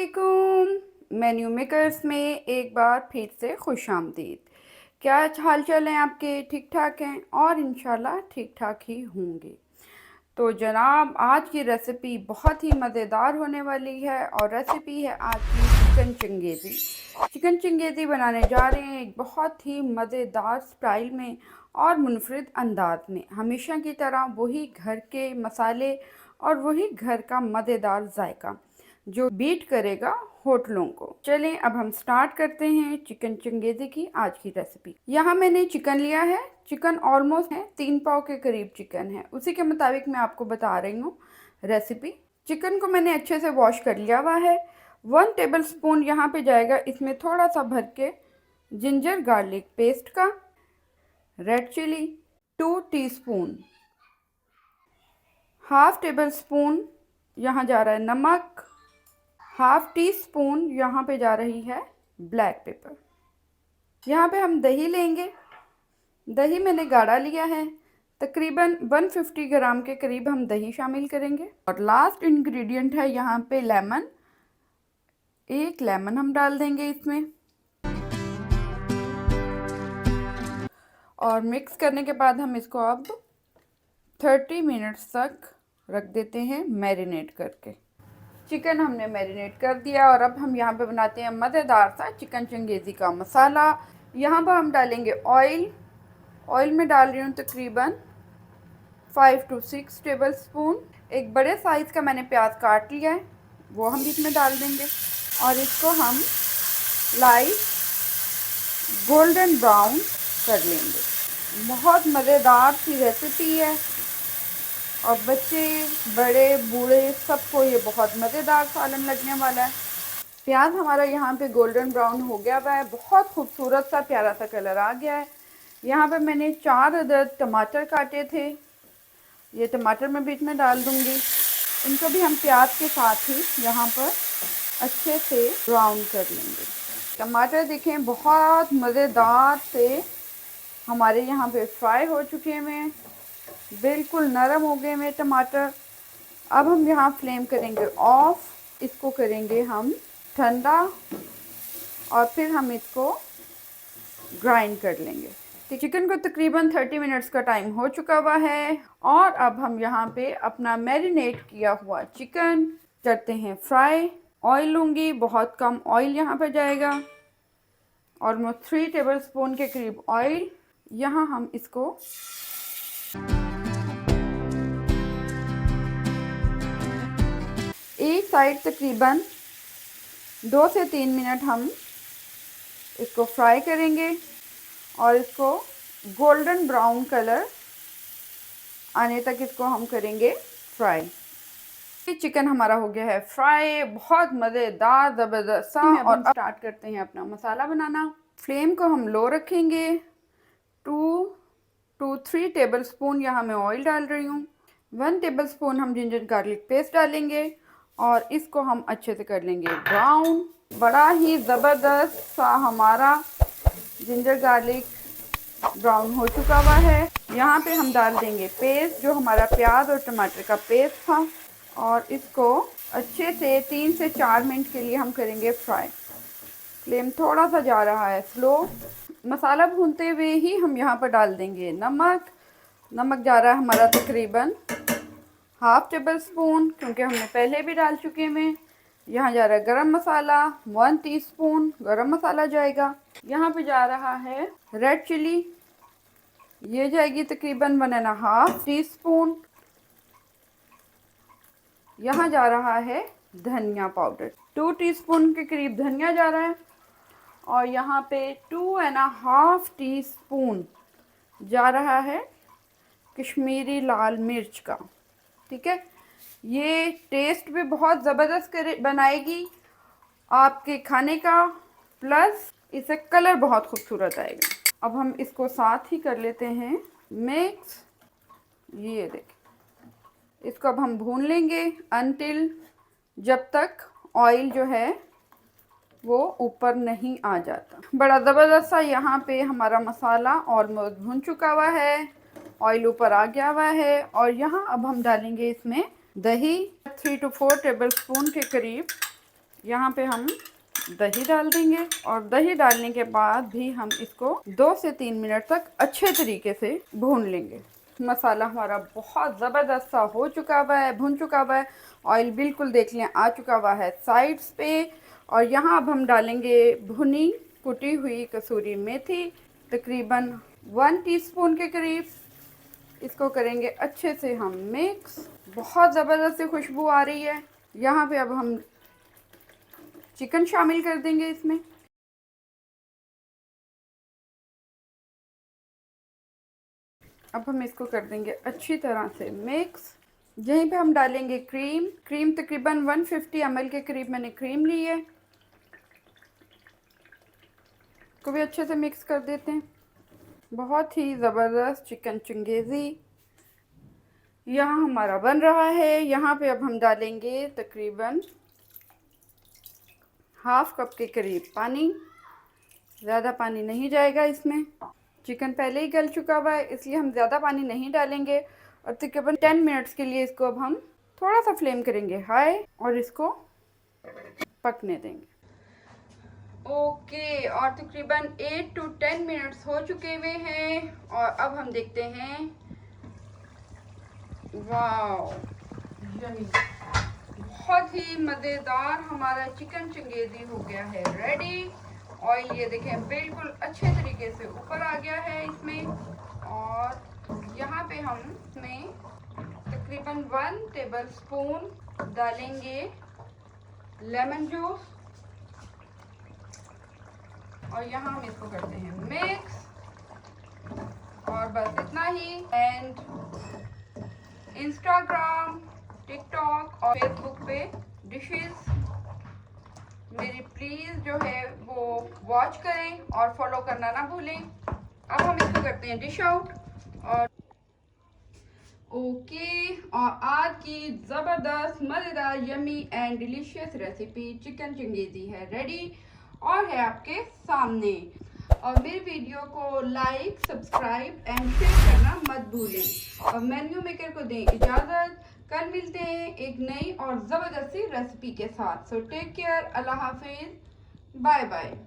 अस्सलामुअलैकुम। Menu makers में एक बार फिर से खुशामदीद। क्या हाल चाल हैं आपके? ठीक ठाक हैं और इंशाल्लाह ठीक ठाक ही होंगे। तो जनाब, आज की रेसिपी बहुत ही मज़ेदार होने वाली है और रेसिपी है आज की चिकन चंगेज़ी। चिकन चंगेज़ी बनाने जा रहे हैं एक बहुत ही मज़ेदार स्टाइल में और मुनफरिद अंदाज में। हमेशा की तरह वही घर के मसाले और वही घर का मज़ेदार जायका जो बीट करेगा होटलों को। चलें अब हम स्टार्ट करते हैं चिकन चंगेज़ी की आज की रेसिपी। यहाँ मैंने चिकन लिया है। चिकन ऑलमोस्ट है 3 पाव के करीब चिकन है, उसी के मुताबिक मैं आपको बता रही हूँ रेसिपी। चिकन को मैंने अच्छे से वॉश कर लिया हुआ है। 1 टेबल स्पून यहाँ पे जाएगा इसमें थोड़ा सा भर के जिंजर गार्लिक पेस्ट का। Red chili 2 teaspoon, half tablespoon यहाँ जा रहा है नमक, हाफ टी स्पून यहाँ पे जा रही है ब्लैक पेपर। यहाँ पे हम दही लेंगे। दही मैंने गाढ़ा लिया है, तकरीबन 150 ग्राम के करीब हम दही शामिल करेंगे। और लास्ट इंग्रेडिएंट है यहाँ पे लेमन। 1 लेमन हम डाल देंगे इसमें और मिक्स करने के बाद हम इसको अब 30 मिनट्स तक रख देते हैं मैरिनेट करके। चिकन हमने मैरिनेट कर दिया और अब हम यहाँ पे बनाते हैं मज़ेदार सा चिकन चंगेज़ी का मसाला। यहाँ पर हम डालेंगे ऑयल। ऑयल में डाल रही हूँ तकरीबन 5 to 6 टेबल स्पून। एक बड़े साइज़ का मैंने प्याज काट लिया है, वो हम इसमें डाल देंगे और इसको हम लाइट गोल्डन ब्राउन कर लेंगे। बहुत मज़ेदार सी रेसिपी है और बच्चे बड़े बूढ़े सबको ये बहुत मज़ेदार सालन लगने वाला है। प्याज हमारा यहाँ पे गोल्डन ब्राउन हो गया हुआ है, बहुत खूबसूरत सा प्यारा सा कलर आ गया है। यहाँ पे मैंने 4 अदद टमाटर काटे थे, ये टमाटर मैं बीच में डाल दूँगी। इनको भी हम प्याज के साथ ही यहाँ पर अच्छे से ब्राउन कर लेंगे। टमाटर देखें बहुत मज़ेदार से हमारे यहाँ पे फ्राई हो चुके हैं, बिल्कुल नरम हो गए हैं टमाटर। अब हम यहाँ फ्लेम करेंगे ऑफ, इसको करेंगे हम ठंडा और फिर हम इसको ग्राइंड कर लेंगे। तो चिकन को तकरीबन 30 मिनट्स का टाइम हो चुका हुआ है और अब हम यहाँ पे अपना मैरिनेट किया हुआ चिकन करते हैं फ्राई। ऑयल लूँगी, बहुत कम ऑयल यहाँ पे जाएगा, ऑलमोस्ट 3 टेबल स्पून के करीब ऑयल। यहाँ हम इसको एक साइड तकरीबन 2 से 3 मिनट हम इसको फ्राई करेंगे और इसको गोल्डन ब्राउन कलर आने तक इसको हम करेंगे फ्राई। चिकन हमारा हो गया है फ्राई, बहुत मज़ेदार ज़बरदस्त सा। और अब स्टार्ट करते हैं अपना मसाला बनाना। फ्लेम को हम लो रखेंगे। 2 to 3 टेबल स्पून यहाँ मैं ऑयल डाल रही हूँ। 1 टेबल स्पून हम जिंजर गार्लिक पेस्ट डालेंगे और इसको हम अच्छे से कर लेंगे ब्राउन। बड़ा ही ज़बरदस्त सा हमारा जिंजर गार्लिक ब्राउन हो चुका हुआ है। यहाँ पे हम डाल देंगे पेस्ट, जो हमारा प्याज और टमाटर का पेस्ट था, और इसको अच्छे से 3 से 4 मिनट के लिए हम करेंगे फ्राई। फ्लेम थोड़ा सा जा रहा है स्लो। मसाला भूनते हुए ही हम यहाँ पर डाल देंगे नमक। नमक जा रहा है हमारा तकरीबन हाफ टेबल स्पून, क्योंकि हमने पहले भी डाल चुके हैं। यहाँ जा रहा है गरम मसाला, 1 टीस्पून गरम मसाला जाएगा। यहाँ पे जा रहा है रेड चिली, ये जाएगी तकरीबन 1.5 टीस्पून। यहाँ जा रहा है धनिया पाउडर, 2 टीस्पून के करीब धनिया जा रहा है। और यहाँ पे 2.5 टीस्पून जा रहा है कश्मीरी लाल मिर्च का। ठीक है, ये टेस्ट भी बहुत ज़बरदस्त बनाएगी आपके खाने का, प्लस इससे कलर बहुत खूबसूरत आएगा। अब हम इसको साथ ही कर लेते हैं मिक्स। ये देखें, इसको अब हम भून लेंगे अनटिल, जब तक ऑयल जो है वो ऊपर नहीं आ जाता। बड़ा ज़बरदस्त सा यहाँ पे हमारा मसाला ऑलमोस्ट भून चुका हुआ है, ऑयल ऊपर आ गया हुआ है। और यहाँ अब हम डालेंगे इसमें दही, 3 to 4 टेबल स्पून के करीब यहाँ पे हम दही डाल देंगे और दही डालने के बाद भी हम इसको 2 से 3 मिनट तक अच्छे तरीके से भून लेंगे। मसाला हमारा बहुत ज़बरदस्त सा हो चुका हुआ है, भुन चुका हुआ है। ऑयल बिल्कुल देख लें आ चुका हुआ है साइड्स पे। और यहाँ अब हम डालेंगे भुनी कुटी हुई कसूरी मेथी, तकरीबन 1 टीस्पून के करीब। इसको करेंगे अच्छे से हम मिक्स। बहुत ज़बरदस्त सी खुशबू आ रही है। यहाँ पे अब हम चिकन शामिल कर देंगे इसमें। अब हम इसको कर देंगे अच्छी तरह से मिक्स। यहीं पे हम डालेंगे क्रीम तकरीबन 150 ml के करीब मैंने क्रीम ली है। इसको भी अच्छे से मिक्स कर देते हैं। बहुत ही ज़बरदस्त चिकन चंगेज़ी यहाँ हमारा बन रहा है। यहाँ पे अब हम डालेंगे तकरीबन ½ कप के करीब पानी। ज़्यादा पानी नहीं जाएगा इसमें। चिकन पहले ही गल चुका हुआ है, इसलिए हम ज़्यादा पानी नहीं डालेंगे। और तकरीबन 10 मिनट्स के लिए इसको अब हम थोड़ा सा फ्लेम करेंगे हाई और इसको पकने देंगे। ओके, और तकरीबन 8 to 10 मिनट्स हो चुके हुए हैं। और अब हम देखते हैं। वाओ, यम्मी, बहुत ही मज़ेदार हमारा चिकन चंगेज़ी हो गया है रेडी। ऑयल ये देखें बिल्कुल अच्छे तरीके से ऊपर आ गया है इसमें। और यहाँ पे हम इसमें तकरीबन 1 टेबलस्पून डालेंगे लेमन जूस। और यहाँ हम इसको करते हैं मिक्स। और बस इतना ही। एंड इंस्टाग्राम, टिकटॉक और फेसबुक पे डिशेस मेरी प्लीज़ जो है वो वॉच करें और फॉलो करना ना भूलें। अब हम इसको करते हैं डिश आउट। और ओके, और आज की ज़बरदस्त मज़ेदार yummy and delicious recipe chicken Changezi है रेडी और है आपके सामने। और मेरे वीडियो को लाइक, सब्सक्राइब एंड शेयर करना मत भूलें। और मेन्यू मेकर को दें इजाज़त। कल मिलते हैं एक नई और ज़बरदस्त सी रेसिपी के साथ। सो टेक केयर, अल्लाह हाफिज़, बाय बाय।